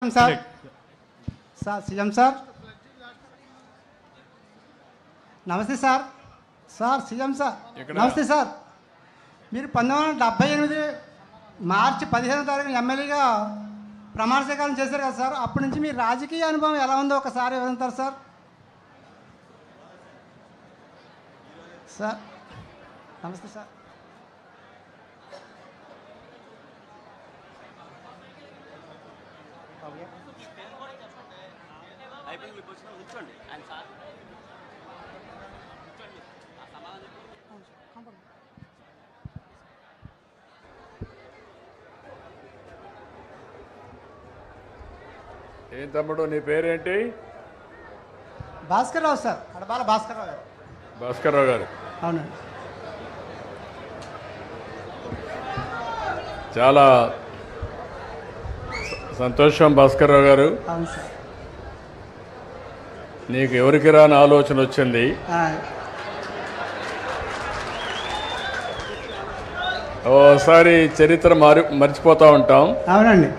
Sir sir CM sir నమస్తే sir sir CM sir నమస్తే sir మీరు 1978 మార్చి 15వ తారీఖున ఎమ్మెల్యేగా ప్రమాణ స్వీకారం చేశారు కదా సార్. అప్పటి నుంచి మీ రాజకీయ అనుభవం ఎలా ఉందో ఒకసారి వివరిస్తారు సార్. సార్ నమస్తే సార్. ఏం తమ్ముడు నీ పేరేంటి? భాస్కర్ రావు సార్, అడబాల భాస్కర్ రావు గారు. భాస్కర్ రావు గారు, అవునండి. చాలా సంతోషం భాస్కర్ రావు గారు. అవును సార్. నీకు ఎవరికి రాని ఆలోచన వచ్చింది. ఓసారి చరిత్ర మర్చిపోతూ ఉంటాం, అవునండి.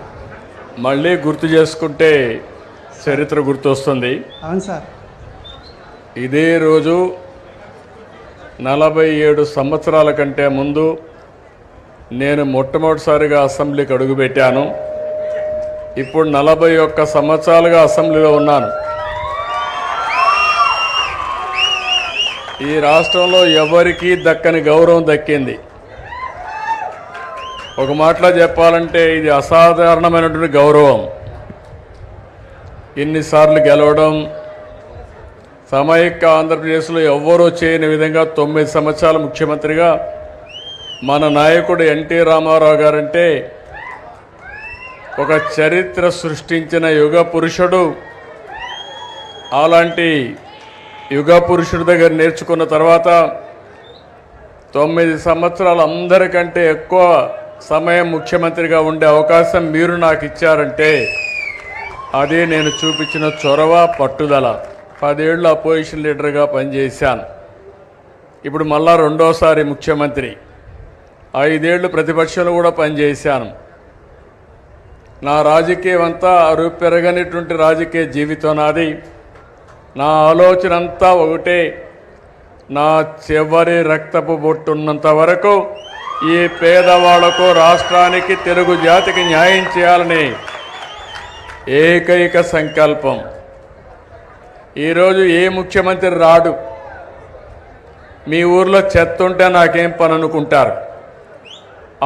మళ్ళీ గుర్తు చేసుకుంటే చరిత్ర గుర్తొస్తుంది. అవును సార్. ఇదే రోజు 47 సంవత్సరాల కంటే ముందు నేను మొట్టమొదటిసారిగా అసెంబ్లీకి అడుగుపెట్టాను. ఇప్పుడు 41 సంవత్సరాలుగా అసెంబ్లీలో ఉన్నాను. ఈ రాష్ట్రంలో ఎవరికీ దక్కని గౌరవం దక్కింది. ఒక మాటలో చెప్పాలంటే ఇది అసాధారణమైనటువంటి గౌరవం. ఇన్నిసార్లు గెలవడం, సమైక్య ఆంధ్రప్రదేశ్లో ఎవ్వరూ చేయని విధంగా 9 సంవత్సరాల ముఖ్యమంత్రిగా మన నాయకుడు ఎన్టీ రామారావు గారంటే ఒక చరిత్ర సృష్టించిన యుగ పురుషుడు. అలాంటి యుగ పురుషుడి దగ్గర నేర్చుకున్న తర్వాత 9 సంవత్సరాలు అందరికంటే ఎక్కువ సమయం ముఖ్యమంత్రిగా ఉండే అవకాశం మీరు నాకు ఇచ్చారంటే అదే నేను చూపించిన చొరవ, పట్టుదల. 10 ఏళ్ళు అపోజిషన్ లీడర్గా పనిచేశాను. ఇప్పుడు మళ్ళా రెండోసారి ముఖ్యమంత్రి. 5 ఏళ్ళు ప్రతిపక్షంలో కూడా పనిచేశాను. నా రాజకీయం అంతా అరుపెరగనిటువంటి రాజకీయ జీవితం నాది. నా ఆలోచన అంతా ఒకటే, నా చివరి రక్తపు బొట్టున్నంత వరకు ఈ పేదవాళ్లకు, రాష్ట్రానికి, తెలుగు జాతికి న్యాయం చేయాలని ఏకైక సంకల్పం. ఈరోజు ఏ ముఖ్యమంత్రి రాడు, మీ ఊర్లో చెత్త ఉంటే నాకేం పని అనుకుంటారు.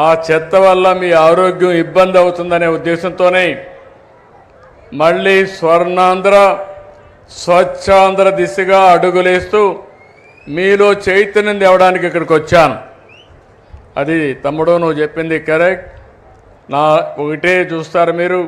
ఆ చెత్త వల్ల మీ ఆరోగ్యం ఇబ్బంది అవుతుందనే ఉద్దేశంతోనే మళ్ళీ స్వర్ణాంధ్ర, స్వచ్ఛాంధ్ర దిశగా అడుగులేస్తూ మీలో చైతన్యం తేవడానికి ఇక్కడికి వచ్చాను. అది తమ్ముడు నువ్వు చెప్పింది కరెక్ట్. నా ఒకటే చూస్తారు మీరు,